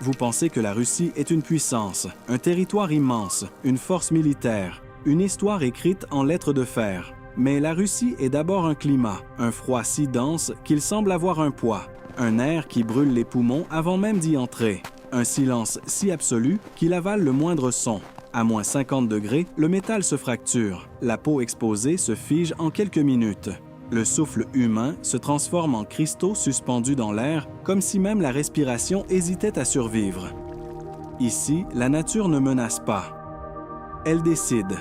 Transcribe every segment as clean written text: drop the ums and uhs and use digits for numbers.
Vous pensez que la Russie est une puissance, un territoire immense, une force militaire, une histoire écrite en lettres de fer. Mais la Russie est d'abord un climat, un froid si dense qu'il semble avoir un poids, un air qui brûle les poumons avant même d'y entrer, un silence si absolu qu'il avale le moindre son. À moins 50 degrés, le métal se fracture, la peau exposée se fige en quelques minutes. Le souffle humain se transforme en cristaux suspendus dans l'air, comme si même la respiration hésitait à survivre. Ici, la nature ne menace pas. Elle décide.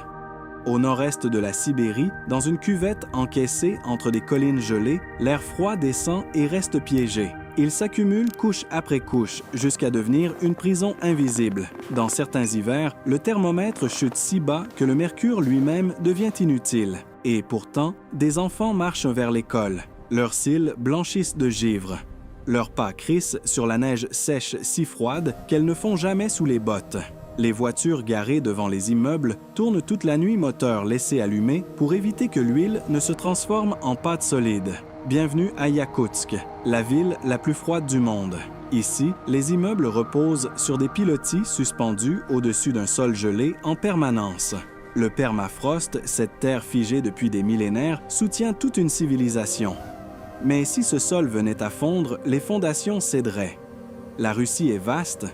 Au nord-est de la Sibérie, dans une cuvette encaissée entre des collines gelées, l'air froid descend et reste piégé. Il s'accumule couche après couche jusqu'à devenir une prison invisible. Dans certains hivers, le thermomètre chute si bas que le mercure lui-même devient inutile. Et pourtant, des enfants marchent vers l'école. Leurs cils blanchissent de givre. Leurs pas crissent sur la neige sèche si froide qu'elles ne font jamais sous les bottes. Les voitures garées devant les immeubles tournent toute la nuit moteurs laissés allumés pour éviter que l'huile ne se transforme en pâte solide. Bienvenue à Yakoutsk, la ville la plus froide du monde. Ici, les immeubles reposent sur des pilotis suspendus au-dessus d'un sol gelé en permanence. Le permafrost, cette terre figée depuis des millénaires, soutient toute une civilisation. Mais si ce sol venait à fondre, les fondations céderaient. La Russie est vaste,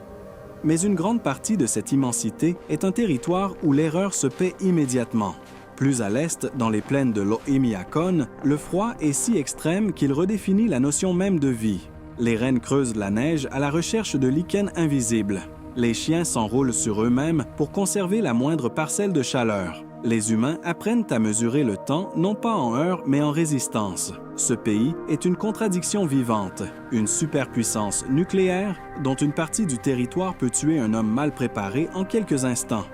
mais une grande partie de cette immensité est un territoire où l'erreur se paie immédiatement. Plus à l'est, dans les plaines de l'Oymyakon, le froid est si extrême qu'il redéfinit la notion même de vie. Les rennes creusent la neige à la recherche de lichens invisibles. Les chiens s'enroulent sur eux-mêmes pour conserver la moindre parcelle de chaleur. Les humains apprennent à mesurer le temps non pas en heures mais en résistance. Ce pays est une contradiction vivante, une superpuissance nucléaire dont une partie du territoire peut tuer un homme mal préparé en quelques instants.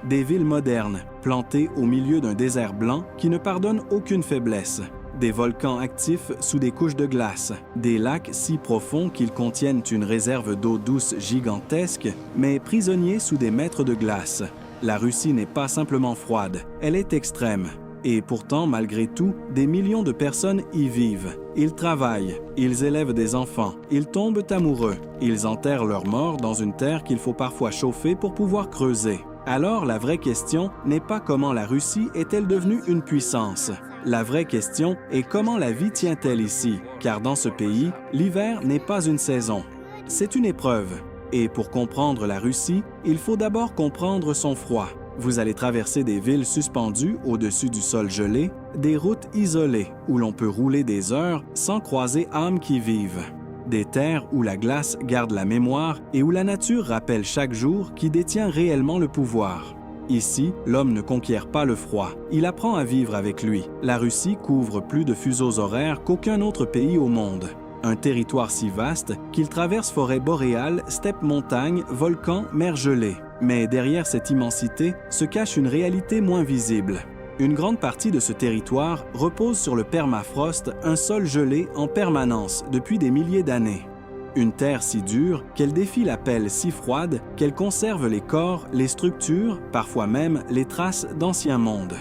Des villes modernes, plantées au milieu d'un désert blanc qui ne pardonne aucune faiblesse. Des volcans actifs sous des couches de glace. Des lacs si profonds qu'ils contiennent une réserve d'eau douce gigantesque, mais prisonniers sous des mètres de glace. La Russie n'est pas simplement froide, elle est extrême. Et pourtant, malgré tout, des millions de personnes y vivent. Ils travaillent, ils élèvent des enfants, ils tombent amoureux, ils enterrent leurs morts dans une terre qu'il faut parfois chauffer pour pouvoir creuser. Alors, la vraie question n'est pas comment la Russie est-elle devenue une puissance. La vraie question est comment la vie tient-elle ici, car dans ce pays, l'hiver n'est pas une saison. C'est une épreuve. Et pour comprendre la Russie, il faut d'abord comprendre son froid. Vous allez traverser des villes suspendues au-dessus du sol gelé, des routes isolées où l'on peut rouler des heures sans croiser âmes qui vivent. Des terres où la glace garde la mémoire et où la nature rappelle chaque jour qui détient réellement le pouvoir. Ici, l'homme ne conquiert pas le froid, il apprend à vivre avec lui. La Russie couvre plus de fuseaux horaires qu'aucun autre pays au monde. Un territoire si vaste qu'il traverse forêts boréales, steppes montagnes, volcans, mers gelées. Mais derrière cette immensité se cache une réalité moins visible. Une grande partie de ce territoire repose sur le permafrost, un sol gelé en permanence depuis des milliers d'années. Une terre si dure qu'elle défie la pelle si froide qu'elle conserve les corps, les structures, parfois même les traces d'anciens mondes.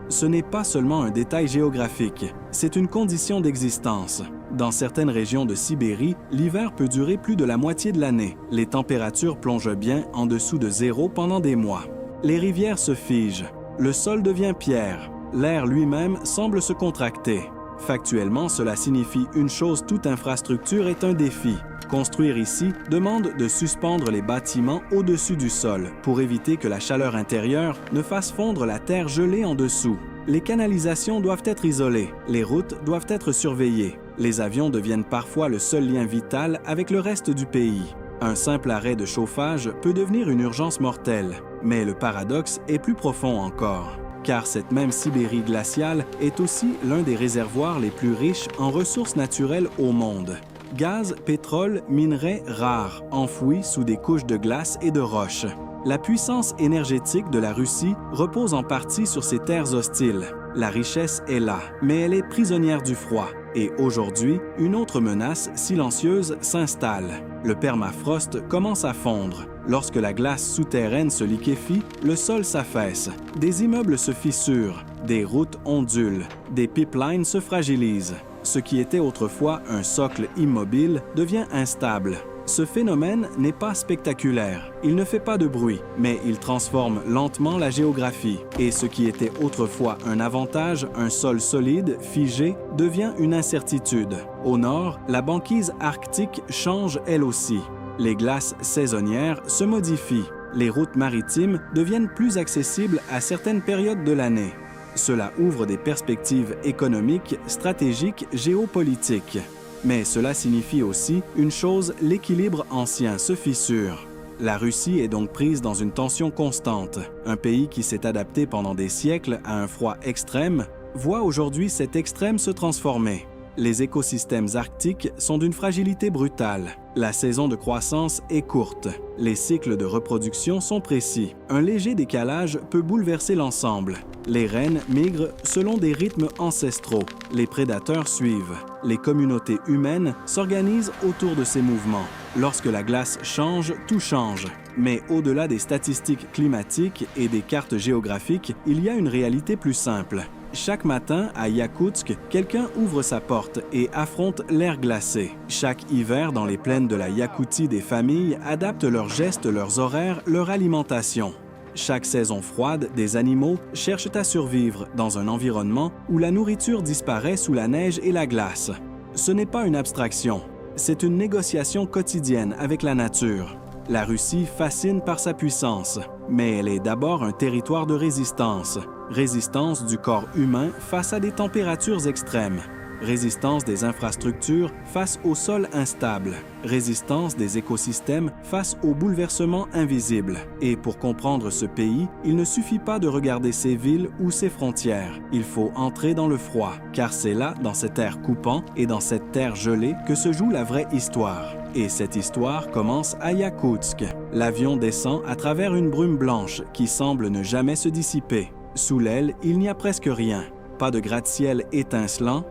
Ce n'est pas seulement un détail géographique, c'est une condition d'existence. Dans certaines régions de Sibérie, l'hiver peut durer plus de la moitié de l'année. Les températures plongent bien en dessous de zéro pendant des mois. Les rivières se figent, le sol devient pierre, l'air lui-même semble se contracter. Factuellement, cela signifie une chose, toute infrastructure est un défi. Construire ici demande de suspendre les bâtiments au-dessus du sol pour éviter que la chaleur intérieure ne fasse fondre la terre gelée en dessous. Les canalisations doivent être isolées, les routes doivent être surveillées. Les avions deviennent parfois le seul lien vital avec le reste du pays. Un simple arrêt de chauffage peut devenir une urgence mortelle. Mais le paradoxe est plus profond encore. Car cette même Sibérie glaciale est aussi l'un des réservoirs les plus riches en ressources naturelles au monde. Gaz, pétrole, minerais rares, enfouis sous des couches de glace et de roches. La puissance énergétique de la Russie repose en partie sur ces terres hostiles. La richesse est là, mais elle est prisonnière du froid. Et aujourd'hui, une autre menace silencieuse s'installe. Le permafrost commence à fondre. Lorsque la glace souterraine se liquéfie, le sol s'affaisse. Des immeubles se fissurent, des routes ondulent, des pipelines se fragilisent. Ce qui était autrefois un socle immobile devient instable. Ce phénomène n'est pas spectaculaire, il ne fait pas de bruit, mais il transforme lentement la géographie. Et ce qui était autrefois un avantage, un sol solide, figé, devient une incertitude. Au nord, la banquise arctique change elle aussi. Les glaces saisonnières se modifient. Les routes maritimes deviennent plus accessibles à certaines périodes de l'année. Cela ouvre des perspectives économiques, stratégiques, géopolitiques. Mais cela signifie aussi une chose, l'équilibre ancien se fissure. La Russie est donc prise dans une tension constante. Un pays qui s'est adapté pendant des siècles à un froid extrême voit aujourd'hui cet extrême se transformer. Les écosystèmes arctiques sont d'une fragilité brutale. La saison de croissance est courte. Les cycles de reproduction sont précis. Un léger décalage peut bouleverser l'ensemble. Les rennes migrent selon des rythmes ancestraux. Les prédateurs suivent. Les communautés humaines s'organisent autour de ces mouvements. Lorsque la glace change, tout change. Mais au-delà des statistiques climatiques et des cartes géographiques, il y a une réalité plus simple. Chaque matin, à Yakoutsk, quelqu'un ouvre sa porte et affronte l'air glacé. Chaque hiver, dans les plaines de la Yakoutie, des familles adaptent leurs gestes, leurs horaires, leur alimentation. Chaque saison froide, des animaux cherchent à survivre dans un environnement où la nourriture disparaît sous la neige et la glace. Ce n'est pas une abstraction, c'est une négociation quotidienne avec la nature. La Russie fascine par sa puissance, mais elle est d'abord un territoire de résistance. Résistance du corps humain face à des températures extrêmes. Résistance des infrastructures face au sol instable. Résistance des écosystèmes face aux bouleversements invisibles. Et pour comprendre ce pays, il ne suffit pas de regarder ses villes ou ses frontières. Il faut entrer dans le froid, car c'est là, dans cet air coupant et dans cette terre gelée, que se joue la vraie histoire. Et cette histoire commence à Yakoutsk. L'avion descend à travers une brume blanche qui semble ne jamais se dissiper. Sous l'aile, il n'y a presque rien. Pas de gratte-ciel étincelant,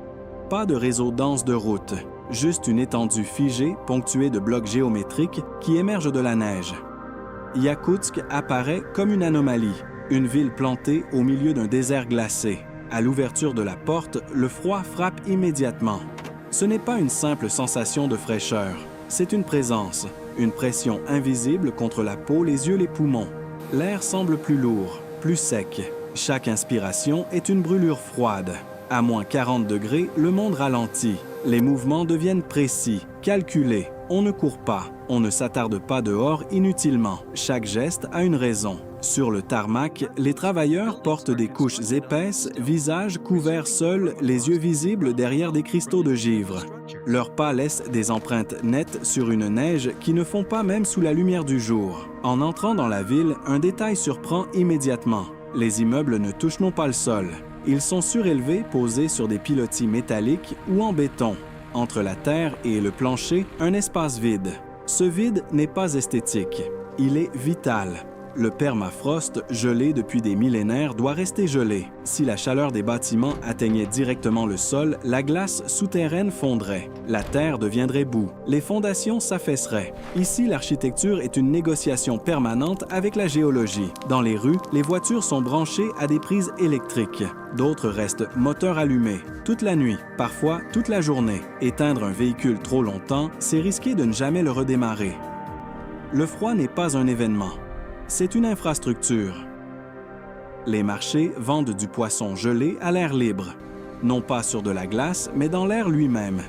pas de réseau dense de routes, juste une étendue figée ponctuée de blocs géométriques qui émergent de la neige. Yakoutsk apparaît comme une anomalie, une ville plantée au milieu d'un désert glacé. À l'ouverture de la porte, le froid frappe immédiatement. Ce n'est pas une simple sensation de fraîcheur, c'est une présence, une pression invisible contre la peau, les yeux, les poumons. L'air semble plus lourd, plus sec. Chaque inspiration est une brûlure froide. À moins 40 degrés, le monde ralentit. Les mouvements deviennent précis, calculés. On ne court pas, on ne s'attarde pas dehors inutilement. Chaque geste a une raison. Sur le tarmac, les travailleurs portent des couches épaisses, visages couverts seuls, les yeux visibles derrière des cristaux de givre. Leurs pas laissent des empreintes nettes sur une neige qui ne fond pas même sous la lumière du jour. En entrant dans la ville, un détail surprend immédiatement. Les immeubles ne touchent non pas le sol. Ils sont surélevés, posés sur des pilotis métalliques ou en béton. Entre la terre et le plancher, un espace vide. Ce vide n'est pas esthétique, il est vital. Le permafrost, gelé depuis des millénaires, doit rester gelé. Si la chaleur des bâtiments atteignait directement le sol, la glace souterraine fondrait. La terre deviendrait boue. Les fondations s'affaisseraient. Ici, l'architecture est une négociation permanente avec la géologie. Dans les rues, les voitures sont branchées à des prises électriques. D'autres restent moteurs allumés, toute la nuit, parfois toute la journée. Éteindre un véhicule trop longtemps, c'est risquer de ne jamais le redémarrer. Le froid n'est pas un événement. C'est une infrastructure. Les marchés vendent du poisson gelé à l'air libre, non pas sur de la glace, mais dans l'air lui-même.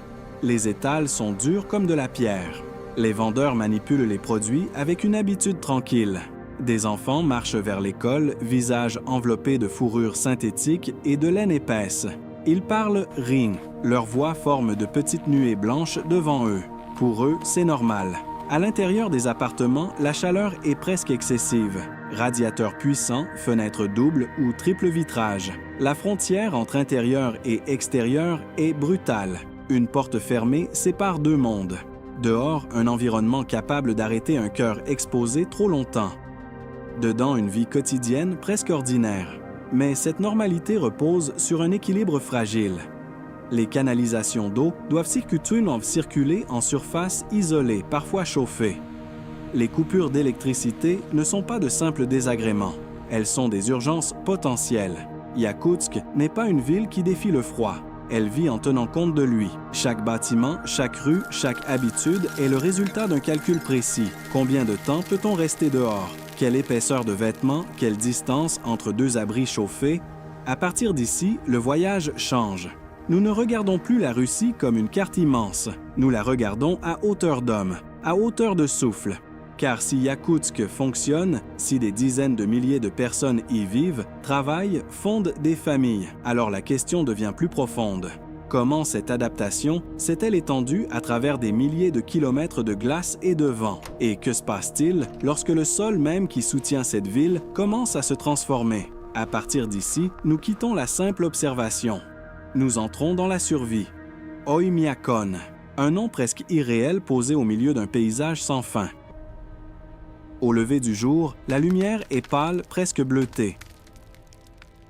Les étals sont durs comme de la pierre. Les vendeurs manipulent les produits avec une habitude tranquille. Des enfants marchent vers l'école, visage enveloppé de fourrure synthétique et de laine épaisse. Ils parlent ring. Leur voix forme de petites nuées blanches devant eux. Pour eux, c'est normal. À l'intérieur des appartements, la chaleur est presque excessive. Radiateurs puissants, fenêtres doubles ou triple vitrage. La frontière entre intérieur et extérieur est brutale. Une porte fermée sépare deux mondes. Dehors, un environnement capable d'arrêter un cœur exposé trop longtemps. Dedans, une vie quotidienne presque ordinaire. Mais cette normalité repose sur un équilibre fragile. Les canalisations d'eau doivent circuler en surface isolée, parfois chauffée. Les coupures d'électricité ne sont pas de simples désagréments. Elles sont des urgences potentielles. Yakoutsk n'est pas une ville qui défie le froid. Elle vit en tenant compte de lui. Chaque bâtiment, chaque rue, chaque habitude est le résultat d'un calcul précis. Combien de temps peut-on rester dehors? Quelle épaisseur de vêtements? Quelle distance entre deux abris chauffés? À partir d'ici, le voyage change. Nous ne regardons plus la Russie comme une carte immense. Nous la regardons à hauteur d'homme, à hauteur de souffle. Car si Yakoutsk fonctionne, si des dizaines de milliers de personnes y vivent, travaillent, fondent des familles, alors la question devient plus profonde. Comment cette adaptation s'est-elle étendue à travers des milliers de kilomètres de glace et de vent? Et que se passe-t-il lorsque le sol même qui soutient cette ville commence à se transformer? À partir d'ici, nous quittons la simple observation. Nous entrons dans la survie. Oymyakon, un nom presque irréel posé au milieu d'un paysage sans fin. Au lever du jour, la lumière est pâle, presque bleutée.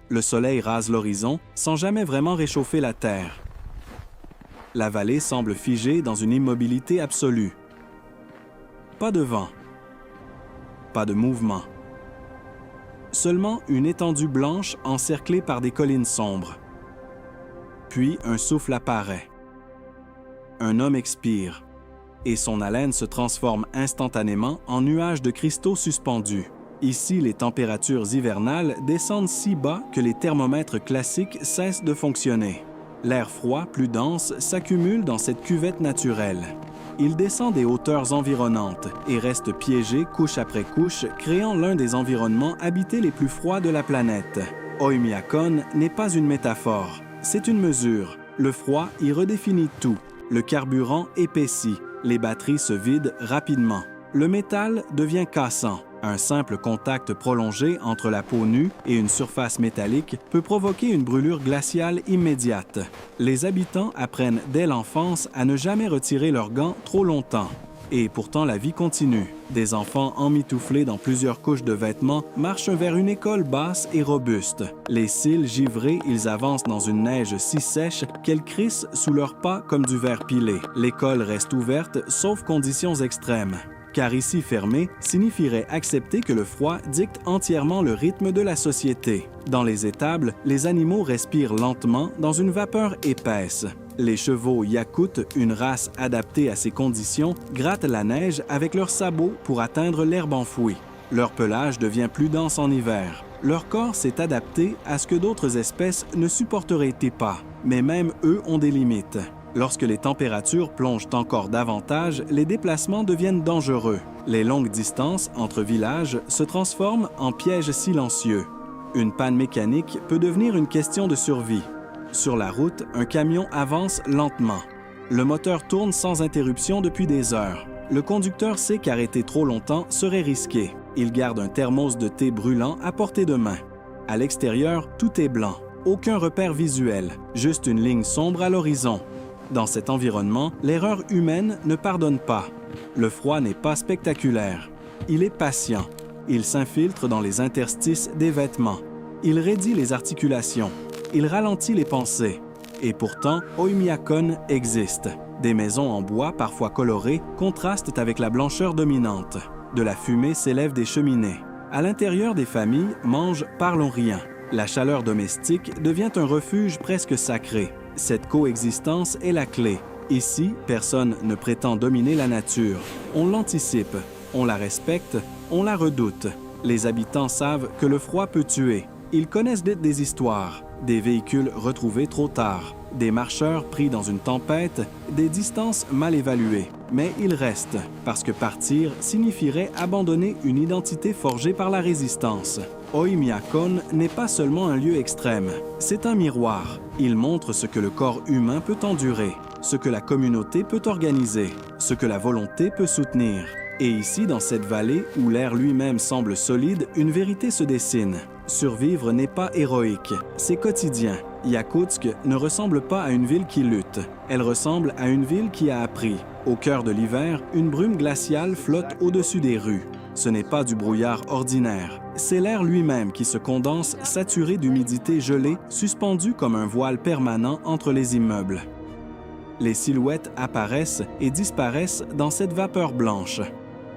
Le soleil rase l'horizon sans jamais vraiment réchauffer la terre. La vallée semble figée dans une immobilité absolue. Pas de vent. Pas de mouvement. Seulement une étendue blanche encerclée par des collines sombres. Puis un souffle apparaît. Un homme expire. Et son haleine se transforme instantanément en nuages de cristaux suspendus. Ici, les températures hivernales descendent si bas que les thermomètres classiques cessent de fonctionner. L'air froid, plus dense, s'accumule dans cette cuvette naturelle. Il descend des hauteurs environnantes et reste piégé couche après couche, créant l'un des environnements habités les plus froids de la planète. Oymyakon n'est pas une métaphore, c'est une mesure. Le froid y redéfinit tout. Le carburant épaissit. Les batteries se vident rapidement. Le métal devient cassant. Un simple contact prolongé entre la peau nue et une surface métallique peut provoquer une brûlure glaciale immédiate. Les habitants apprennent dès l'enfance à ne jamais retirer leurs gants trop longtemps. Et pourtant, la vie continue. Des enfants emmitouflés dans plusieurs couches de vêtements marchent vers une école basse et robuste. Les cils givrés, ils avancent dans une neige si sèche qu'elle crisse sous leurs pas comme du verre pilé. L'école reste ouverte, sauf conditions extrêmes. Car ici fermer signifierait accepter que le froid dicte entièrement le rythme de la société. Dans les étables, les animaux respirent lentement dans une vapeur épaisse. Les chevaux Yakoutes, une race adaptée à ces conditions, grattent la neige avec leurs sabots pour atteindre l'herbe enfouie. Leur pelage devient plus dense en hiver. Leur corps s'est adapté à ce que d'autres espèces ne supporteraient pas, mais même eux ont des limites. Lorsque les températures plongent encore davantage, les déplacements deviennent dangereux. Les longues distances entre villages se transforment en pièges silencieux. Une panne mécanique peut devenir une question de survie. Sur la route, un camion avance lentement. Le moteur tourne sans interruption depuis des heures. Le conducteur sait qu'arrêter trop longtemps serait risqué. Il garde un thermos de thé brûlant à portée de main. À l'extérieur, tout est blanc. Aucun repère visuel, juste une ligne sombre à l'horizon. Dans cet environnement, l'erreur humaine ne pardonne pas. Le froid n'est pas spectaculaire. Il est patient. Il s'infiltre dans les interstices des vêtements. Il raidit les articulations. Il ralentit les pensées. Et pourtant, Oymyakon existe. Des maisons en bois, parfois colorées, contrastent avec la blancheur dominante. De la fumée s'élève des cheminées. À l'intérieur des familles, mangent, parlons rien. La chaleur domestique devient un refuge presque sacré. Cette coexistence est la clé. Ici, personne ne prétend dominer la nature. On l'anticipe, on la respecte, on la redoute. Les habitants savent que le froid peut tuer. Ils connaissent des histoires, des véhicules retrouvés trop tard, des marcheurs pris dans une tempête, des distances mal évaluées. Mais ils restent, parce que partir signifierait abandonner une identité forgée par la résistance. Oymyakon n'est pas seulement un lieu extrême, c'est un miroir. Il montre ce que le corps humain peut endurer, ce que la communauté peut organiser, ce que la volonté peut soutenir. Et ici, dans cette vallée, où l'air lui-même semble solide, une vérité se dessine. Survivre n'est pas héroïque, c'est quotidien. Yakoutsk ne ressemble pas à une ville qui lutte, elle ressemble à une ville qui a appris. Au cœur de l'hiver, une brume glaciale flotte au-dessus des rues. Ce n'est pas du brouillard ordinaire, c'est l'air lui-même qui se condense, saturé d'humidité gelée, suspendu comme un voile permanent entre les immeubles. Les silhouettes apparaissent et disparaissent dans cette vapeur blanche.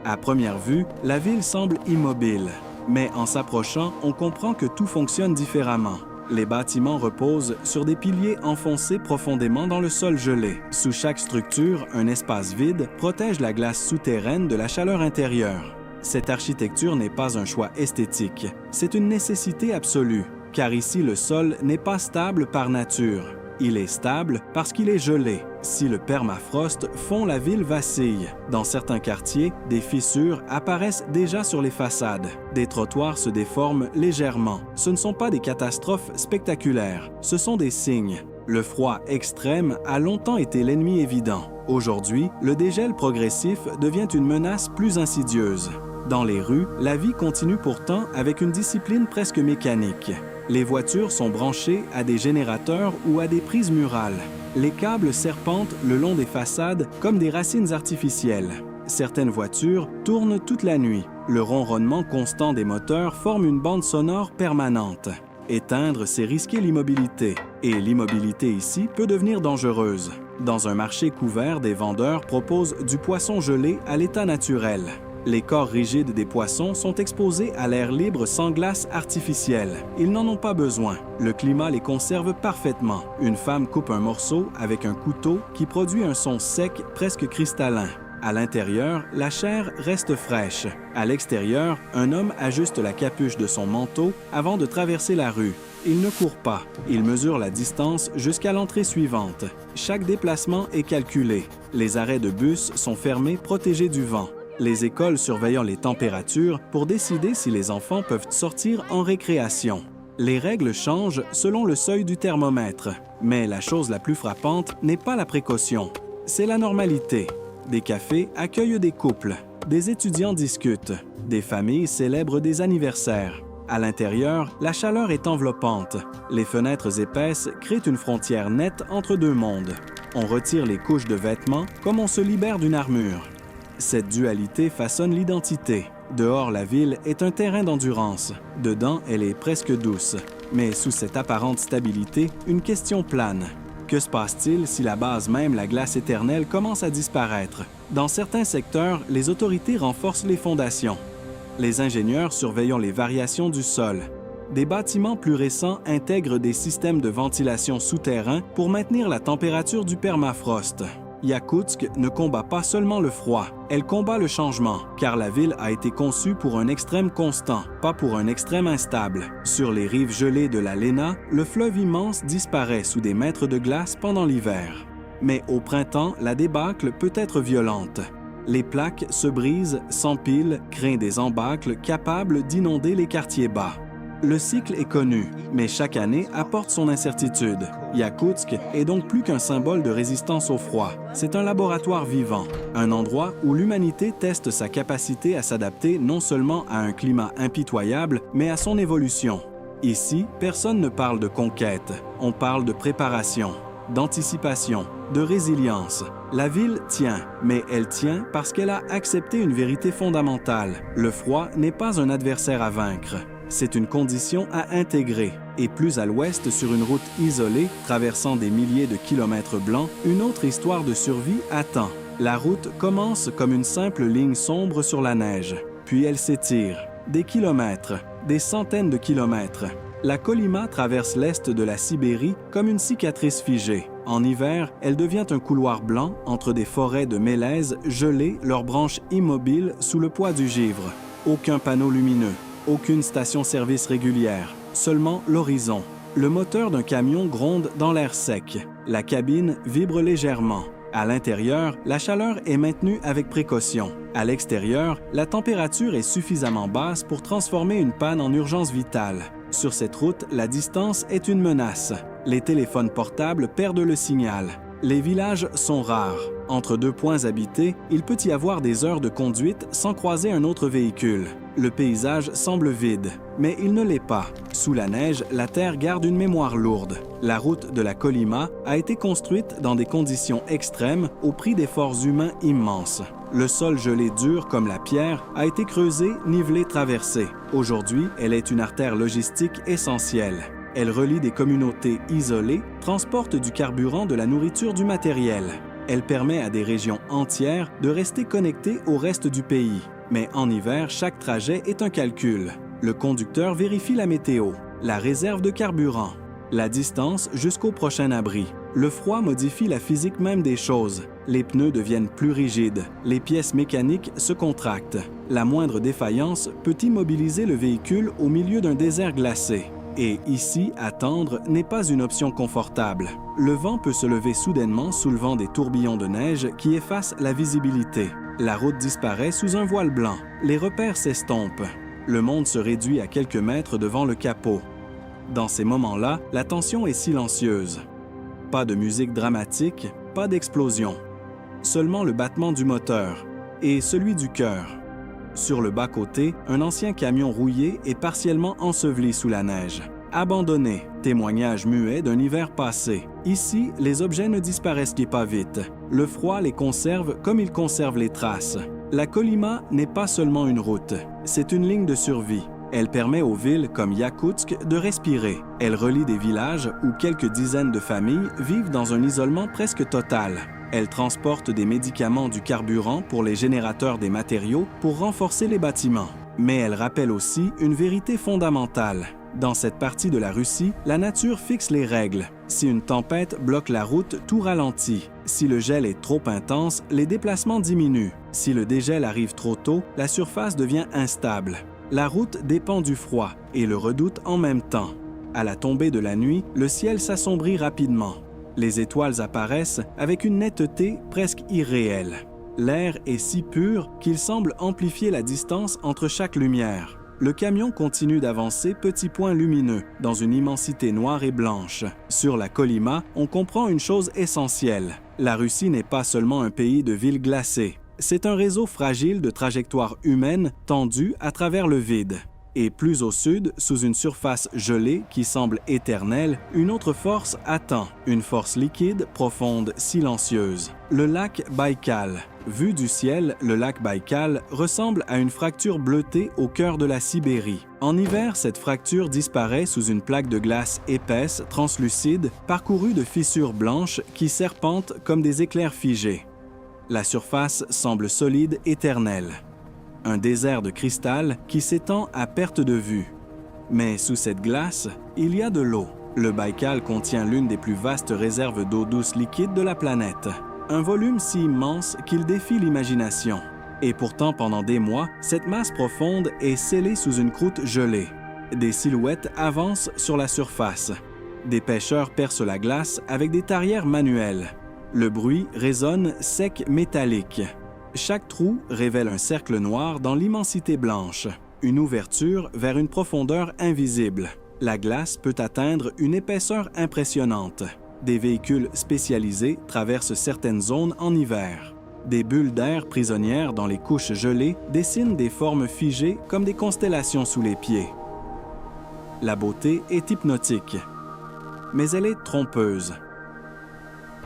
À première vue, la ville semble immobile, mais en s'approchant, on comprend que tout fonctionne différemment. Les bâtiments reposent sur des piliers enfoncés profondément dans le sol gelé. Sous chaque structure, un espace vide protège la glace souterraine de la chaleur intérieure. Cette architecture n'est pas un choix esthétique, c'est une nécessité absolue, car ici le sol n'est pas stable par nature. Il est stable parce qu'il est gelé. Si le permafrost fond, la ville vacille. Dans certains quartiers, des fissures apparaissent déjà sur les façades. Des trottoirs se déforment légèrement. Ce ne sont pas des catastrophes spectaculaires, ce sont des signes. Le froid extrême a longtemps été l'ennemi évident. Aujourd'hui, le dégel progressif devient une menace plus insidieuse. Dans les rues, la vie continue pourtant avec une discipline presque mécanique. Les voitures sont branchées à des générateurs ou à des prises murales. Les câbles serpentent le long des façades comme des racines artificielles. Certaines voitures tournent toute la nuit. Le ronronnement constant des moteurs forme une bande sonore permanente. Éteindre, c'est risquer l'immobilité. Et l'immobilité ici peut devenir dangereuse. Dans un marché couvert, des vendeurs proposent du poisson gelé à l'état naturel. Les corps rigides des poissons sont exposés à l'air libre sans glace artificielle. Ils n'en ont pas besoin. Le climat les conserve parfaitement. Une femme coupe un morceau avec un couteau qui produit un son sec presque cristallin. À l'intérieur, la chair reste fraîche. À l'extérieur, un homme ajuste la capuche de son manteau avant de traverser la rue. Il ne court pas. Il mesure la distance jusqu'à l'entrée suivante. Chaque déplacement est calculé. Les arrêts de bus sont fermés, protégés du vent. Les écoles surveillant les températures pour décider si les enfants peuvent sortir en récréation. Les règles changent selon le seuil du thermomètre. Mais la chose la plus frappante n'est pas la précaution, c'est la normalité. Des cafés accueillent des couples, des étudiants discutent, des familles célèbrent des anniversaires. À l'intérieur, la chaleur est enveloppante. Les fenêtres épaisses créent une frontière nette entre deux mondes. On retire les couches de vêtements comme on se libère d'une armure. Cette dualité façonne l'identité. Dehors, la ville est un terrain d'endurance. Dedans, elle est presque douce. Mais sous cette apparente stabilité, une question plane. Que se passe-t-il si la base même, la glace éternelle, commence à disparaître? Dans certains secteurs, les autorités renforcent les fondations. Les ingénieurs surveillent les variations du sol. Des bâtiments plus récents intègrent des systèmes de ventilation souterrains pour maintenir la température du permafrost. Yakoutsk ne combat pas seulement le froid, elle combat le changement, car la ville a été conçue pour un extrême constant, pas pour un extrême instable. Sur les rives gelées de la Lena, le fleuve immense disparaît sous des mètres de glace pendant l'hiver. Mais au printemps, la débâcle peut être violente. Les plaques se brisent, s'empilent, créent des embâcles capables d'inonder les quartiers bas. Le cycle est connu, mais chaque année apporte son incertitude. Yakoutsk est donc plus qu'un symbole de résistance au froid. C'est un laboratoire vivant, un endroit où l'humanité teste sa capacité à s'adapter non seulement à un climat impitoyable, mais à son évolution. Ici, personne ne parle de conquête, on parle de préparation, d'anticipation, de résilience. La ville tient, mais elle tient parce qu'elle a accepté une vérité fondamentale. Le froid n'est pas un adversaire à vaincre. C'est une condition à intégrer. Et plus à l'ouest, sur une route isolée, traversant des milliers de kilomètres blancs, une autre histoire de survie attend. La route commence comme une simple ligne sombre sur la neige. Puis elle s'étire. Des kilomètres, des centaines de kilomètres. La Kolyma traverse l'est de la Sibérie comme une cicatrice figée. En hiver, elle devient un couloir blanc entre des forêts de mélèzes gelées, leurs branches immobiles sous le poids du givre. Aucun panneau lumineux. Aucune station-service régulière, seulement l'horizon. Le moteur d'un camion gronde dans l'air sec. La cabine vibre légèrement. À l'intérieur, la chaleur est maintenue avec précaution. À l'extérieur, la température est suffisamment basse pour transformer une panne en urgence vitale. Sur cette route, la distance est une menace. Les téléphones portables perdent le signal. Les villages sont rares. Entre deux points habités, il peut y avoir des heures de conduite sans croiser un autre véhicule. Le paysage semble vide, mais il ne l'est pas. Sous la neige, la terre garde une mémoire lourde. La route de la Kolyma a été construite dans des conditions extrêmes au prix d'efforts humains immenses. Le sol gelé dur comme la pierre a été creusé, nivelé, traversé. Aujourd'hui, elle est une artère logistique essentielle. Elle relie des communautés isolées, transporte du carburant, de la nourriture, du matériel. Elle permet à des régions entières de rester connectées au reste du pays. Mais en hiver, chaque trajet est un calcul. Le conducteur vérifie la météo. la réserve de carburant, la distance jusqu'au prochain abri. Le froid modifie la physique même des choses. Les pneus deviennent plus rigides, les pièces mécaniques se contractent. La moindre défaillance peut immobiliser le véhicule au milieu d'un désert glacé. Et ici, attendre n'est pas une option confortable. Le vent peut se lever soudainement, soulevant des tourbillons de neige qui effacent la visibilité. La route disparaît sous un voile blanc. Les repères s'estompent. Le monde se réduit à quelques mètres devant le capot. Dans ces moments-là, la tension est silencieuse. Pas de musique dramatique, pas d'explosion. Seulement le battement du moteur et celui du cœur. Sur le bas-côté, un ancien camion rouillé est partiellement enseveli sous la neige. Abandonné, témoignage muet d'un hiver passé. Ici, les objets ne disparaissent pas vite. Le froid les conserve comme il conserve les traces. La Kolyma n'est pas seulement une route, c'est une ligne de survie. Elle permet aux villes comme Yakoutsk de respirer. Elle relie des villages où quelques dizaines de familles vivent dans un isolement presque total. Elle transporte des médicaments, du carburant pour les générateurs des matériaux pour renforcer les bâtiments. Mais elle rappelle aussi une vérité fondamentale. Dans cette partie de la Russie, la nature fixe les règles. Si une tempête bloque la route, tout ralentit. Si le gel est trop intense, les déplacements diminuent. Si le dégel arrive trop tôt, la surface devient instable. La route dépend du froid et le redoute en même temps. À la tombée de la nuit, le ciel s'assombrit rapidement. Les étoiles apparaissent avec une netteté presque irréelle. L'air est si pur qu'il semble amplifier la distance entre chaque lumière. Le camion continue d'avancer petit point lumineux dans une immensité noire et blanche. Sur la Kolyma, on comprend une chose essentielle. La Russie n'est pas seulement un pays de villes glacées. C'est un réseau fragile de trajectoires humaines tendues à travers le vide. Et plus au sud, sous une surface gelée qui semble éternelle, une autre force attend, une force liquide, profonde, silencieuse. Le lac Baïkal. Vu du ciel, le lac Baïkal ressemble à une fracture bleutée au cœur de la Sibérie. En hiver, cette fracture disparaît sous une plaque de glace épaisse, translucide, parcourue de fissures blanches qui serpentent comme des éclairs figés. La surface semble solide, éternelle. Un désert de cristal qui s'étend à perte de vue. Mais sous cette glace, il y a de l'eau. Le Baïkal contient l'une des plus vastes réserves d'eau douce liquide de la planète. Un volume si immense qu'il défie l'imagination. Et pourtant, pendant des mois, cette masse profonde est scellée sous une croûte gelée. Des silhouettes avancent sur la surface. Des pêcheurs percent la glace avec des tarières manuelles. Le bruit résonne sec métallique. Chaque trou révèle un cercle noir dans l'immensité blanche, une ouverture vers une profondeur invisible. La glace peut atteindre une épaisseur impressionnante. Des véhicules spécialisés traversent certaines zones en hiver. Des bulles d'air prisonnières dans les couches gelées dessinent des formes figées comme des constellations sous les pieds. La beauté est hypnotique, mais elle est trompeuse.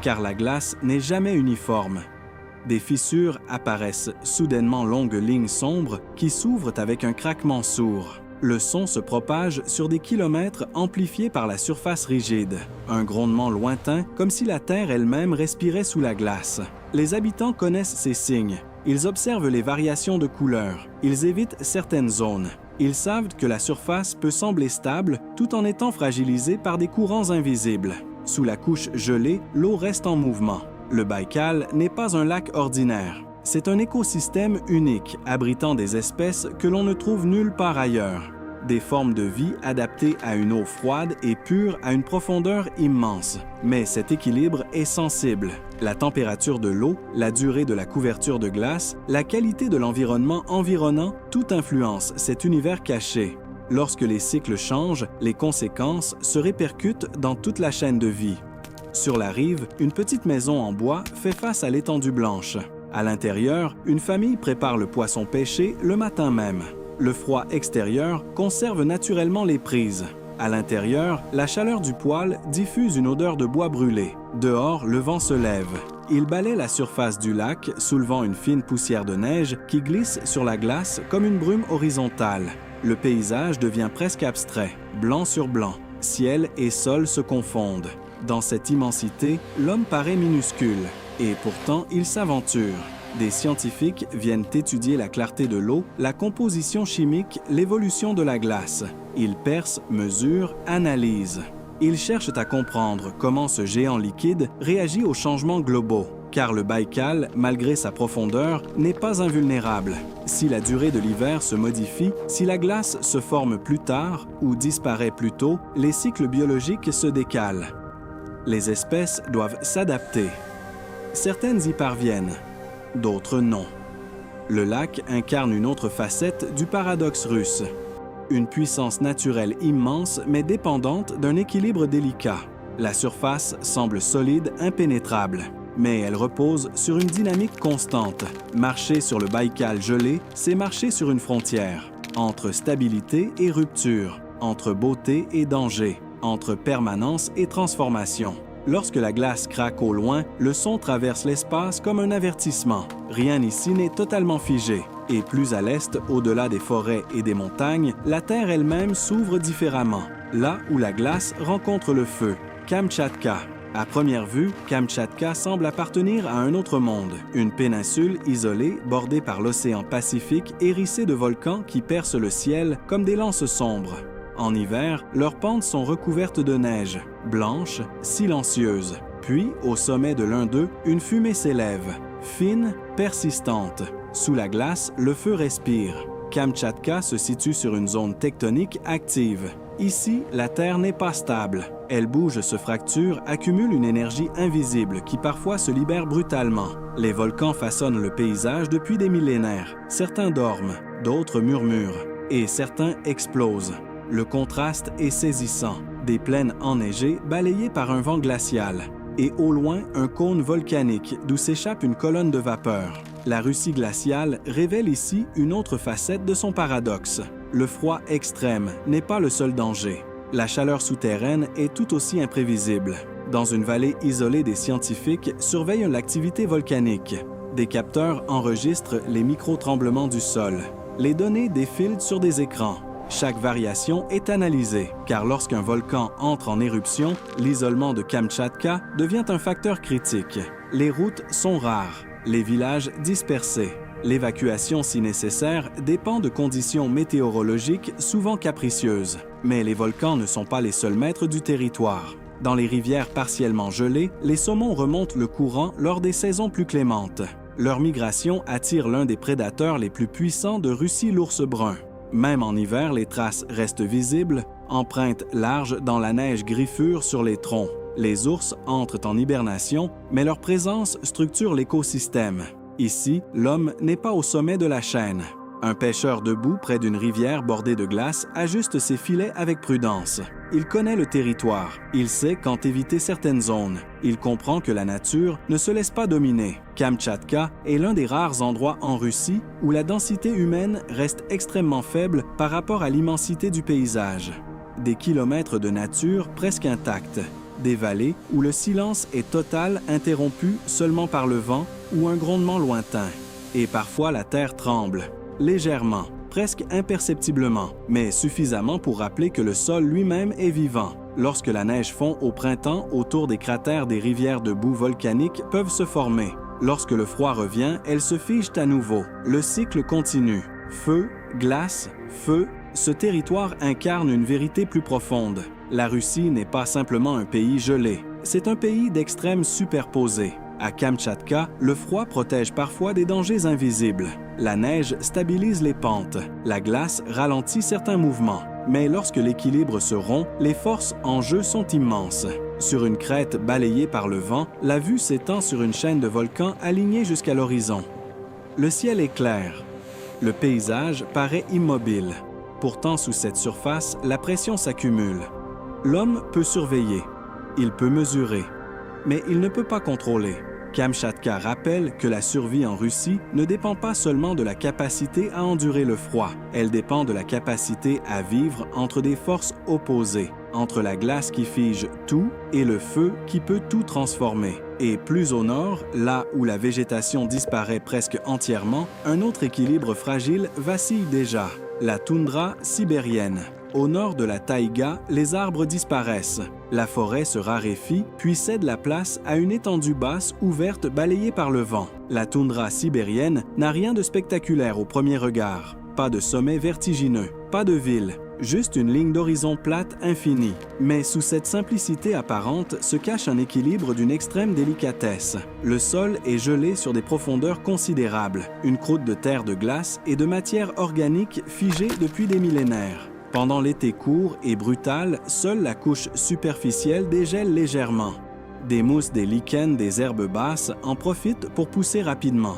Car la glace n'est jamais uniforme. Des fissures apparaissent, soudainement longues lignes sombres qui s'ouvrent avec un craquement sourd. Le son se propage sur des kilomètres amplifié par la surface rigide. Un grondement lointain, comme si la terre elle-même respirait sous la glace. Les habitants connaissent ces signes. Ils observent les variations de couleurs. Ils évitent certaines zones. Ils savent que la surface peut sembler stable tout en étant fragilisée par des courants invisibles. Sous la couche gelée, l'eau reste en mouvement. Le Baïkal n'est pas un lac ordinaire. C'est un écosystème unique, abritant des espèces que l'on ne trouve nulle part ailleurs. Des formes de vie adaptées à une eau froide et pure à une profondeur immense. Mais cet équilibre est sensible. La température de l'eau, la durée de la couverture de glace, la qualité de l'environnement environnant, tout influence cet univers caché. Lorsque les cycles changent, les conséquences se répercutent dans toute la chaîne de vie. Sur la rive, une petite maison en bois fait face à l'étendue blanche. À l'intérieur, une famille prépare le poisson pêché le matin même. Le froid extérieur conserve naturellement les prises. À l'intérieur, la chaleur du poêle diffuse une odeur de bois brûlé. Dehors, le vent se lève. Il balaie la surface du lac, soulevant une fine poussière de neige qui glisse sur la glace comme une brume horizontale. Le paysage devient presque abstrait, blanc sur blanc. Ciel et sol se confondent. Dans cette immensité, l'homme paraît minuscule, et pourtant il s'aventure. Des scientifiques viennent étudier la clarté de l'eau, la composition chimique, l'évolution de la glace. Ils percent, mesurent, analysent. Ils cherchent à comprendre comment ce géant liquide réagit aux changements globaux, car le Baïkal, malgré sa profondeur, n'est pas invulnérable. Si la durée de l'hiver se modifie, si la glace se forme plus tard ou disparaît plus tôt, les cycles biologiques se décalent. Les espèces doivent s'adapter. Certaines y parviennent, d'autres non. Le lac incarne une autre facette du paradoxe russe. Une puissance naturelle immense mais dépendante d'un équilibre délicat. La surface semble solide, impénétrable, mais elle repose sur une dynamique constante. Marcher sur le Baïkal gelé, c'est marcher sur une frontière, entre stabilité et rupture, entre beauté et danger, entre permanence et transformation. Lorsque la glace craque au loin, le son traverse l'espace comme un avertissement. Rien ici n'est totalement figé. Et plus à l'est, au-delà des forêts et des montagnes, la Terre elle-même s'ouvre différemment. Là où la glace rencontre le feu, Kamtchatka. À première vue, Kamtchatka semble appartenir à un autre monde, une péninsule isolée bordée par l'océan Pacifique hérissée de volcans qui percent le ciel comme des lances sombres. En hiver, leurs pentes sont recouvertes de neige, blanche, silencieuse. Puis, au sommet de l'un d'eux, une fumée s'élève, fine, persistante. Sous la glace, le feu respire. Kamtchatka se situe sur une zone tectonique active. Ici, la Terre n'est pas stable. Elle bouge, se fracture, accumule une énergie invisible qui parfois se libère brutalement. Les volcans façonnent le paysage depuis des millénaires. Certains dorment, d'autres murmurent, et certains explosent. Le contraste est saisissant. Des plaines enneigées balayées par un vent glacial. Et au loin, un cône volcanique d'où s'échappe une colonne de vapeur. La Russie glaciale révèle ici une autre facette de son paradoxe. Le froid extrême n'est pas le seul danger. La chaleur souterraine est tout aussi imprévisible. Dans une vallée isolée, des scientifiques surveillent l'activité volcanique. Des capteurs enregistrent les micro-tremblements du sol. Les données défilent sur des écrans. Chaque variation est analysée, car lorsqu'un volcan entre en éruption, l'isolement de Kamtchatka devient un facteur critique. Les routes sont rares, les villages dispersés. L'évacuation, si nécessaire, dépend de conditions météorologiques souvent capricieuses. Mais les volcans ne sont pas les seuls maîtres du territoire. Dans les rivières partiellement gelées, les saumons remontent le courant lors des saisons plus clémentes. Leur migration attire l'un des prédateurs les plus puissants de Russie, l'ours brun. Même en hiver, les traces restent visibles, empreintes larges dans la neige griffure sur les troncs. Les ours entrent en hibernation, mais leur présence structure l'écosystème. Ici, l'homme n'est pas au sommet de la chaîne. Un pêcheur debout près d'une rivière bordée de glace ajuste ses filets avec prudence. Il connaît le territoire. Il sait quand éviter certaines zones. Il comprend que la nature ne se laisse pas dominer. Kamtchatka est l'un des rares endroits en Russie où la densité humaine reste extrêmement faible par rapport à l'immensité du paysage. Des kilomètres de nature presque intacte. Des vallées où le silence est total, interrompu seulement par le vent ou un grondement lointain. Et parfois la terre tremble, légèrement, presque imperceptiblement, mais suffisamment pour rappeler que le sol lui-même est vivant. Lorsque la neige fond au printemps autour des cratères, des rivières de boue volcanique peuvent se former. Lorsque le froid revient, elles se figent à nouveau. Le cycle continue. Feu, glace, feu, ce territoire incarne une vérité plus profonde. La Russie n'est pas simplement un pays gelé, c'est un pays d'extrêmes superposés. À Kamtchatka, le froid protège parfois des dangers invisibles. La neige stabilise les pentes, la glace ralentit certains mouvements. Mais lorsque l'équilibre se rompt, les forces en jeu sont immenses. Sur une crête balayée par le vent, la vue s'étend sur une chaîne de volcans alignée jusqu'à l'horizon. Le ciel est clair. Le paysage paraît immobile. Pourtant, sous cette surface, la pression s'accumule. L'homme peut surveiller, il peut mesurer, mais il ne peut pas contrôler. Kamtchatka rappelle que la survie en Russie ne dépend pas seulement de la capacité à endurer le froid, elle dépend de la capacité à vivre entre des forces opposées, entre la glace qui fige tout et le feu qui peut tout transformer. Et plus au nord, là où la végétation disparaît presque entièrement, un autre équilibre fragile vacille déjà, la toundra sibérienne. Au nord de la taïga, les arbres disparaissent. La forêt se raréfie, puis cède la place à une étendue basse ouverte balayée par le vent. La toundra sibérienne n'a rien de spectaculaire au premier regard. Pas de sommet vertigineux, pas de ville, juste une ligne d'horizon plate infinie. Mais sous cette simplicité apparente se cache un équilibre d'une extrême délicatesse. Le sol est gelé sur des profondeurs considérables, une croûte de terre de glace et de matière organique figée depuis des millénaires. Pendant l'été court et brutal, seule la couche superficielle dégèle légèrement. Des mousses, des lichens, des herbes basses en profitent pour pousser rapidement.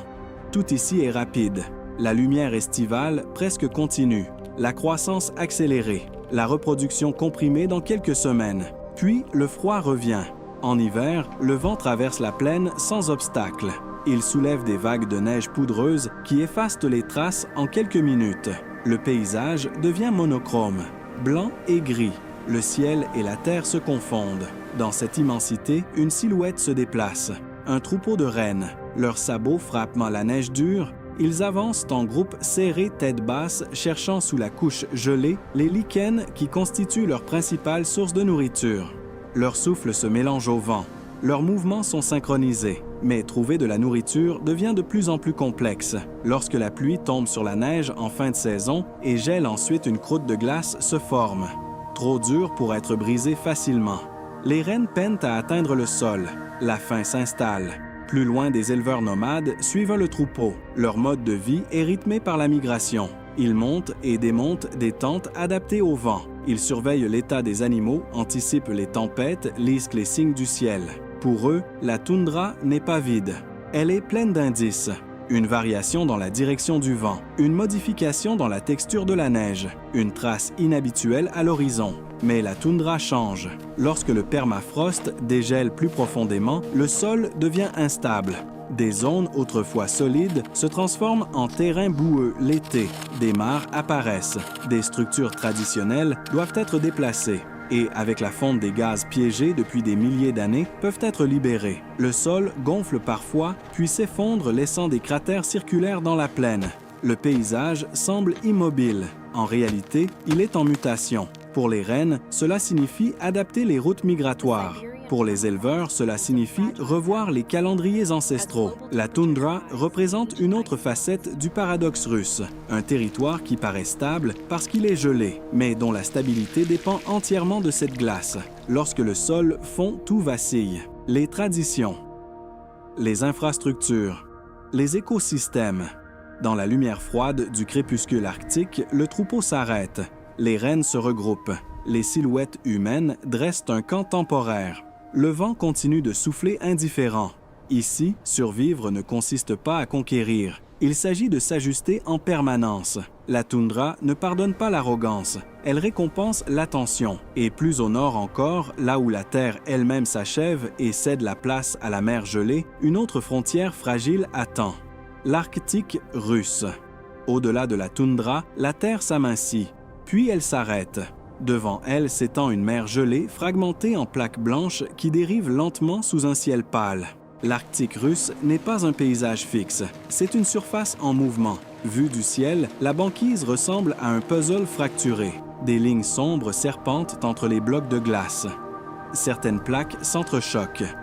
Tout ici est rapide. La lumière estivale presque continue, la croissance accélérée, la reproduction comprimée dans quelques semaines. Puis le froid revient. En hiver, le vent traverse la plaine sans obstacle. Il soulève des vagues de neige poudreuse qui effacent les traces en quelques minutes. Le paysage devient monochrome, blanc et gris. Le ciel et la terre se confondent. Dans cette immensité, une silhouette se déplace. Un troupeau de rennes. Leurs sabots frappant la neige dure, ils avancent en groupe serré tête basse, cherchant sous la couche gelée les lichens qui constituent leur principale source de nourriture. Leur souffle se mélange au vent. Leurs mouvements sont synchronisés, mais trouver de la nourriture devient de plus en plus complexe. Lorsque la pluie tombe sur la neige en fin de saison et gèle ensuite, une croûte de glace se forme. Trop dure pour être brisée facilement. Les rennes peinent à atteindre le sol. La faim s'installe. Plus loin, des éleveurs nomades suivent le troupeau. Leur mode de vie est rythmé par la migration. Ils montent et démontent des tentes adaptées au vent. Ils surveillent l'état des animaux, anticipent les tempêtes, lisent les signes du ciel. Pour eux, la toundra n'est pas vide. Elle est pleine d'indices. Une variation dans la direction du vent, une modification dans la texture de la neige, une trace inhabituelle à l'horizon. Mais la toundra change. Lorsque le permafrost dégèle plus profondément, le sol devient instable. Des zones autrefois solides se transforment en terrain boueux l'été. Des mares apparaissent. Des structures traditionnelles doivent être déplacées. Et avec la fonte des gaz piégés depuis des milliers d'années, peuvent être libérés. Le sol gonfle parfois, puis s'effondre, laissant des cratères circulaires dans la plaine. Le paysage semble immobile. En réalité, il est en mutation. Pour les rennes, cela signifie adapter les routes migratoires. Pour les éleveurs, cela signifie revoir les calendriers ancestraux. La toundra représente une autre facette du paradoxe russe, un territoire qui paraît stable parce qu'il est gelé, mais dont la stabilité dépend entièrement de cette glace. Lorsque le sol fond, tout vacille. Les traditions, les infrastructures, les écosystèmes. Dans la lumière froide du crépuscule arctique, le troupeau s'arrête. Les rennes se regroupent. Les silhouettes humaines dressent un camp temporaire. Le vent continue de souffler indifférent. Ici, survivre ne consiste pas à conquérir. Il s'agit de s'ajuster en permanence. La toundra ne pardonne pas l'arrogance. Elle récompense l'attention. Et plus au nord encore, là où la terre elle-même s'achève et cède la place à la mer gelée, une autre frontière fragile attend. L'Arctique russe. Au-delà de la toundra, la terre s'amincit, puis elle s'arrête. Devant elle s'étend une mer gelée fragmentée en plaques blanches qui dérivent lentement sous un ciel pâle. L'Arctique russe n'est pas un paysage fixe, c'est une surface en mouvement. Vue du ciel, la banquise ressemble à un puzzle fracturé. Des lignes sombres serpentent entre les blocs de glace. Certaines plaques s'entrechoquent.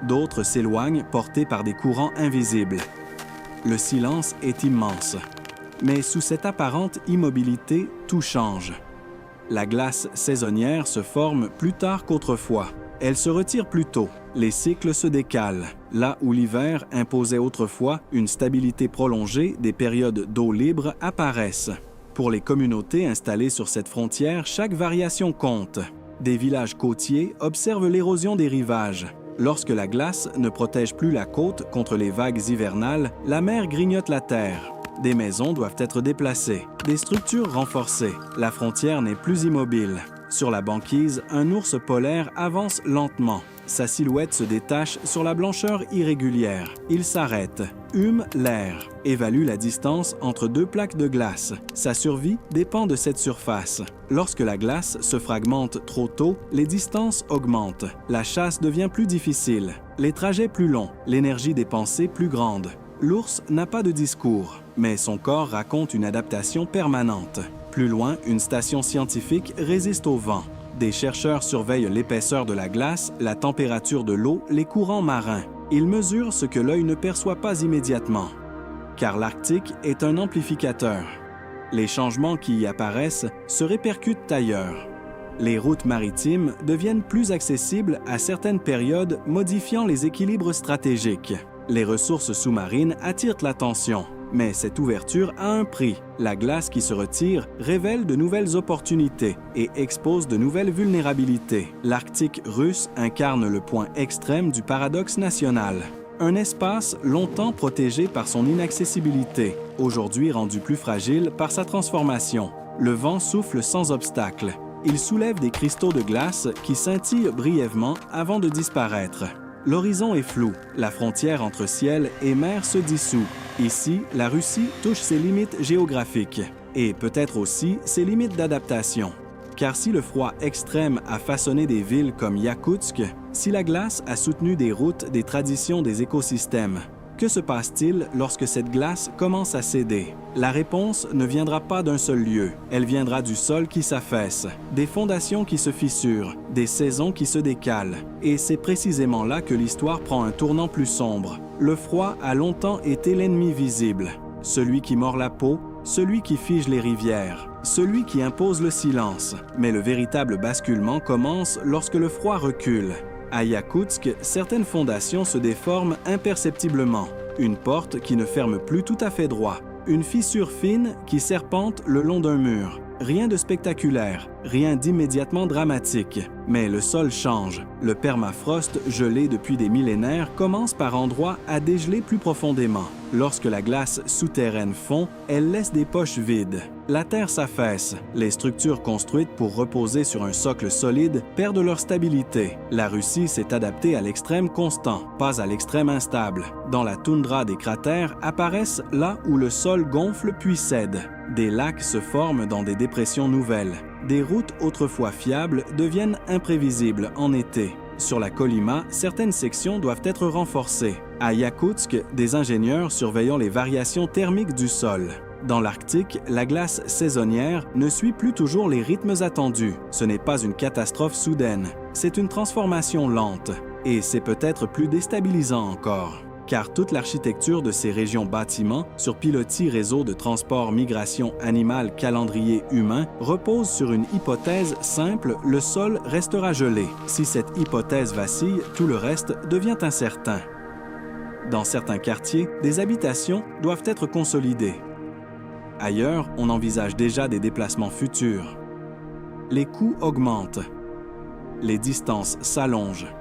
D'autres s'éloignent portées par des courants invisibles. Le silence est immense. Mais sous cette apparente immobilité, tout change. La glace saisonnière se forme plus tard qu'autrefois. Elle se retire plus tôt. Les cycles se décalent. Là où l'hiver imposait autrefois une stabilité prolongée, des périodes d'eau libre apparaissent. Pour les communautés installées sur cette frontière, chaque variation compte. Des villages côtiers observent l'érosion des rivages. Lorsque la glace ne protège plus la côte contre les vagues hivernales, la mer grignote la terre. Des maisons doivent être déplacées, des structures renforcées. La frontière n'est plus immobile. Sur la banquise, un ours polaire avance lentement. Sa silhouette se détache sur la blancheur irrégulière. Il s'arrête, hume l'air, évalue la distance entre deux plaques de glace. Sa survie dépend de cette surface. Lorsque la glace se fragmente trop tôt, les distances augmentent. La chasse devient plus difficile, les trajets plus longs, l'énergie dépensée plus grande. L'ours n'a pas de discours, mais son corps raconte une adaptation permanente. Plus loin, une station scientifique résiste au vent. Des chercheurs surveillent l'épaisseur de la glace, la température de l'eau, les courants marins. Il mesure ce que l'œil ne perçoit pas immédiatement, car l'Arctique est un amplificateur. Les changements qui y apparaissent se répercutent ailleurs. Les routes maritimes deviennent plus accessibles à certaines périodes, modifiant les équilibres stratégiques. Les ressources sous-marines attirent l'attention, mais cette ouverture a un prix. La glace qui se retire révèle de nouvelles opportunités et expose de nouvelles vulnérabilités. L'Arctique russe incarne le point extrême du paradoxe national. Un espace longtemps protégé par son inaccessibilité, aujourd'hui rendu plus fragile par sa transformation. Le vent souffle sans obstacle. Il soulève des cristaux de glace qui scintillent brièvement avant de disparaître. L'horizon est flou, la frontière entre ciel et mer se dissout. Ici, la Russie touche ses limites géographiques et peut-être aussi ses limites d'adaptation. Car si le froid extrême a façonné des villes comme Yakoutsk, si la glace a soutenu des routes, des traditions, des écosystèmes, que se passe-t-il lorsque cette glace commence à céder? La réponse ne viendra pas d'un seul lieu. Elle viendra du sol qui s'affaisse, des fondations qui se fissurent, des saisons qui se décalent. Et c'est précisément là que l'histoire prend un tournant plus sombre. Le froid a longtemps été l'ennemi visible, celui qui mord la peau, celui qui fige les rivières, celui qui impose le silence. Mais le véritable basculement commence lorsque le froid recule. À Yakoutsk, certaines fondations se déforment imperceptiblement. Une porte qui ne ferme plus tout à fait droit. Une fissure fine qui serpente le long d'un mur. Rien de spectaculaire, rien d'immédiatement dramatique. Mais le sol change. Le permafrost, gelé depuis des millénaires, commence par endroits à dégeler plus profondément. Lorsque la glace souterraine fond, elle laisse des poches vides. La terre s'affaisse. Les structures construites pour reposer sur un socle solide perdent leur stabilité. La Russie s'est adaptée à l'extrême constant, pas à l'extrême instable. Dans la toundra, des cratères apparaissent là où le sol gonfle puis cède. Des lacs se forment dans des dépressions nouvelles. Des routes autrefois fiables deviennent imprévisibles en été. Sur la Kolyma, certaines sections doivent être renforcées. À Yakoutsk, des ingénieurs surveillant les variations thermiques du sol. Dans l'Arctique, la glace saisonnière ne suit plus toujours les rythmes attendus. Ce n'est pas une catastrophe soudaine, c'est une transformation lente. Et c'est peut-être plus déstabilisant encore. Car toute l'architecture de ces régions bâtiments, sur pilotis, réseaux de transport, migration animale, calendrier humain, repose sur une hypothèse simple, le sol restera gelé. Si cette hypothèse vacille, tout le reste devient incertain. Dans certains quartiers, des habitations doivent être consolidées. Ailleurs, on envisage déjà des déplacements futurs. Les coûts augmentent. Les distances s'allongent.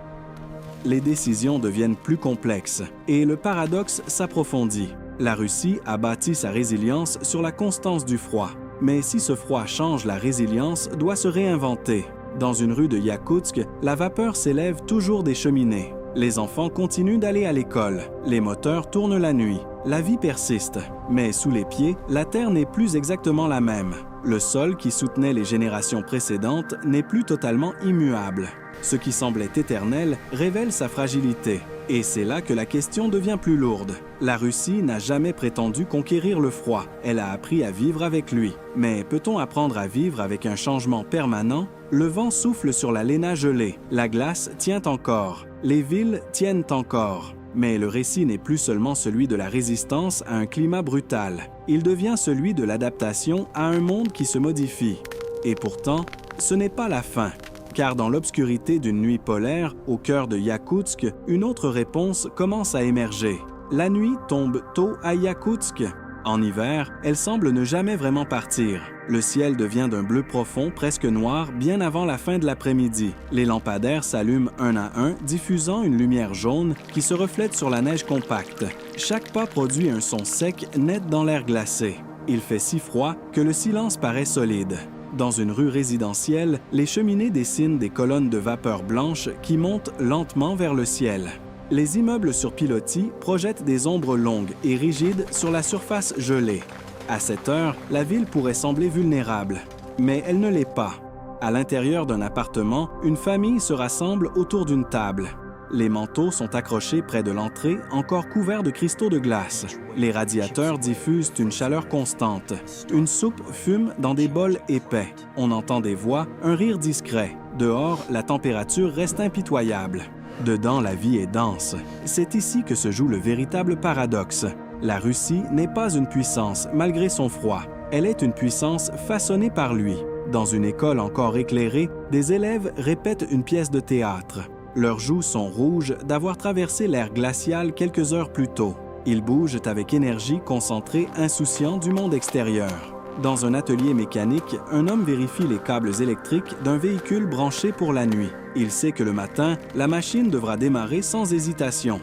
Les décisions deviennent plus complexes et le paradoxe s'approfondit. La Russie a bâti sa résilience sur la constance du froid. Mais si ce froid change, la résilience doit se réinventer. Dans une rue de Yakoutsk, la vapeur s'élève toujours des cheminées. Les enfants continuent d'aller à l'école. Les moteurs tournent la nuit. La vie persiste. Mais sous les pieds, la terre n'est plus exactement la même. Le sol qui soutenait les générations précédentes n'est plus totalement immuable. Ce qui semblait éternel révèle sa fragilité. Et c'est là que la question devient plus lourde. La Russie n'a jamais prétendu conquérir le froid. Elle a appris à vivre avec lui. Mais peut-on apprendre à vivre avec un changement permanent? Le vent souffle sur la laine gelée. La glace tient encore. Les villes tiennent encore. Mais le récit n'est plus seulement celui de la résistance à un climat brutal. Il devient celui de l'adaptation à un monde qui se modifie. Et pourtant, ce n'est pas la fin. Car dans l'obscurité d'une nuit polaire, au cœur de Yakoutsk, une autre réponse commence à émerger. La nuit tombe tôt à Yakoutsk. En hiver, elle semble ne jamais vraiment partir. Le ciel devient d'un bleu profond, presque noir, bien avant la fin de l'après-midi. Les lampadaires s'allument un à un, diffusant une lumière jaune qui se reflète sur la neige compacte. Chaque pas produit un son sec, net dans l'air glacé. Il fait si froid que le silence paraît solide. Dans une rue résidentielle, les cheminées dessinent des colonnes de vapeur blanche qui montent lentement vers le ciel. Les immeubles sur pilotis projettent des ombres longues et rigides sur la surface gelée. À cette heure, la ville pourrait sembler vulnérable, mais elle ne l'est pas. À l'intérieur d'un appartement, une famille se rassemble autour d'une table. Les manteaux sont accrochés près de l'entrée, encore couverts de cristaux de glace. Les radiateurs diffusent une chaleur constante. Une soupe fume dans des bols épais. On entend des voix, un rire discret. Dehors, la température reste impitoyable. Dedans, la vie est dense. C'est ici que se joue le véritable paradoxe. La Russie n'est pas une puissance malgré son froid. Elle est une puissance façonnée par lui. Dans une école encore éclairée, des élèves répètent une pièce de théâtre. Leurs joues sont rouges d'avoir traversé l'ère glaciale quelques heures plus tôt. Ils bougent avec énergie, concentrés, insouciants du monde extérieur. Dans un atelier mécanique, un homme vérifie les câbles électriques d'un véhicule branché pour la nuit. Il sait que le matin, la machine devra démarrer sans hésitation.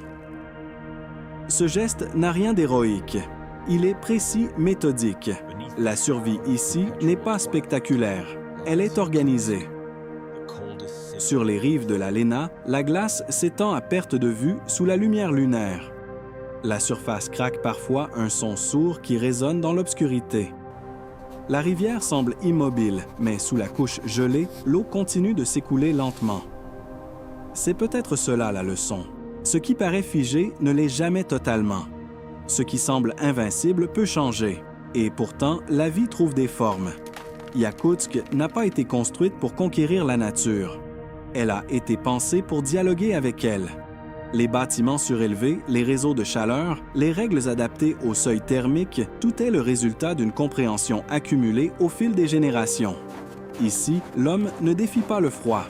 Ce geste n'a rien d'héroïque. Il est précis, méthodique. La survie ici n'est pas spectaculaire. Elle est organisée. Sur les rives de la Léna, la glace s'étend à perte de vue sous la lumière lunaire. La surface craque parfois un son sourd qui résonne dans l'obscurité. La rivière semble immobile, mais sous la couche gelée, l'eau continue de s'écouler lentement. C'est peut-être cela la leçon. Ce qui paraît figé ne l'est jamais totalement. Ce qui semble invincible peut changer. Et pourtant, la vie trouve des formes. Yakoutsk n'a pas été construite pour conquérir la nature. Elle a été pensée pour dialoguer avec elle. Les bâtiments surélevés, les réseaux de chaleur, les règles adaptées au seuil thermique, tout est le résultat d'une compréhension accumulée au fil des générations. Ici, l'homme ne défie pas le froid.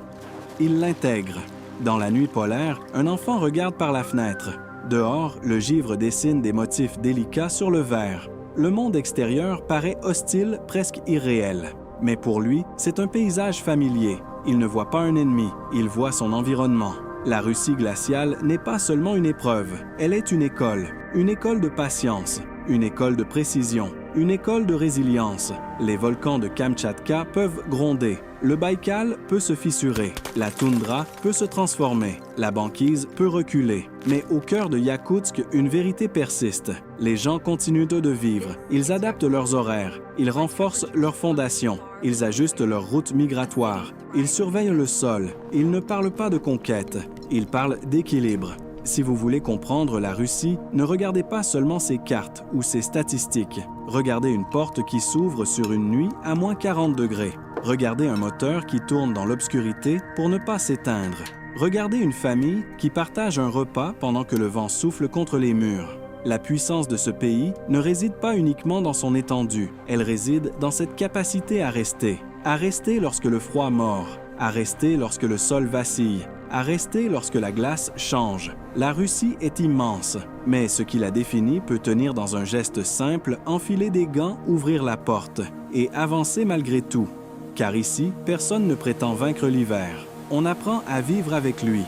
Il l'intègre. Dans la nuit polaire, un enfant regarde par la fenêtre. Dehors, le givre dessine des motifs délicats sur le verre. Le monde extérieur paraît hostile, presque irréel. Mais pour lui, c'est un paysage familier. Il ne voit pas un ennemi, il voit son environnement. La Russie glaciale n'est pas seulement une épreuve, elle est une école de patience, une école de précision, une école de résilience. Les volcans de Kamtchatka peuvent gronder, le Baïkal peut se fissurer, la toundra peut se transformer, la banquise peut reculer. Mais au cœur de Yakoutsk, une vérité persiste. Les gens continuent de vivre, ils adaptent leurs horaires, ils renforcent leurs fondations, ils ajustent leurs routes migratoires, ils surveillent le sol, ils ne parlent pas de conquête, ils parlent d'équilibre. Si vous voulez comprendre la Russie, ne regardez pas seulement ses cartes ou ses statistiques. Regardez une porte qui s'ouvre sur une nuit à moins 40 degrés. Regardez un moteur qui tourne dans l'obscurité pour ne pas s'éteindre. Regardez une famille qui partage un repas pendant que le vent souffle contre les murs. La puissance de ce pays ne réside pas uniquement dans son étendue, elle réside dans cette capacité à rester lorsque le froid mord, à rester lorsque le sol vacille, à rester lorsque la glace change. La Russie est immense, mais ce qui la définit peut tenir dans un geste simple, enfiler des gants, ouvrir la porte et avancer malgré tout. Car ici, personne ne prétend vaincre l'hiver. On apprend à vivre avec lui.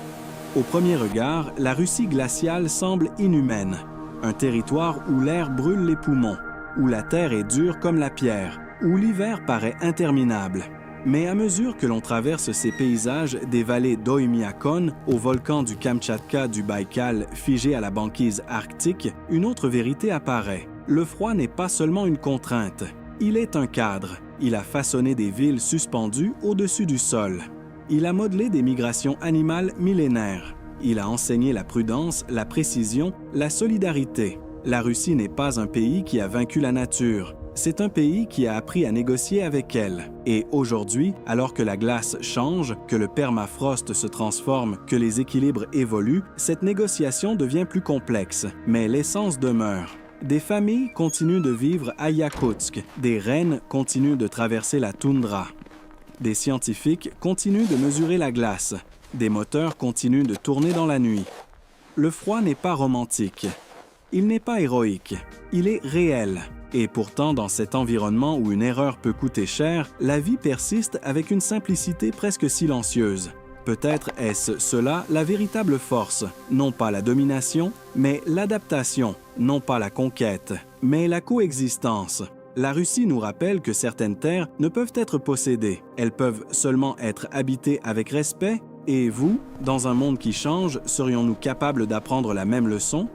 Au premier regard, la Russie glaciale semble inhumaine. Un territoire où l'air brûle les poumons, où la terre est dure comme la pierre, où l'hiver paraît interminable. Mais à mesure que l'on traverse ces paysages des vallées d'Oymyakon au volcan du Kamtchatka du Baïkal figé à la banquise arctique, une autre vérité apparaît. Le froid n'est pas seulement une contrainte, il est un cadre. Il a façonné des villes suspendues au-dessus du sol. Il a modelé des migrations animales millénaires. Il a enseigné la prudence, la précision, la solidarité. La Russie n'est pas un pays qui a vaincu la nature. C'est un pays qui a appris à négocier avec elle. Et aujourd'hui, alors que la glace change, que le permafrost se transforme, que les équilibres évoluent, cette négociation devient plus complexe. Mais l'essence demeure. Des familles continuent de vivre à Yakoutsk. Des reines continuent de traverser la toundra. Des scientifiques continuent de mesurer la glace. Des moteurs continuent de tourner dans la nuit. Le froid n'est pas romantique. Il n'est pas héroïque. Il est réel. Et pourtant, dans cet environnement où une erreur peut coûter cher, la vie persiste avec une simplicité presque silencieuse. Peut-être est-ce cela la véritable force, non pas la domination, mais l'adaptation, non pas la conquête, mais la coexistence. La Russie nous rappelle que certaines terres ne peuvent être possédées, elles peuvent seulement être habitées avec respect. Et vous, dans un monde qui change, serions-nous capables d'apprendre la même leçon?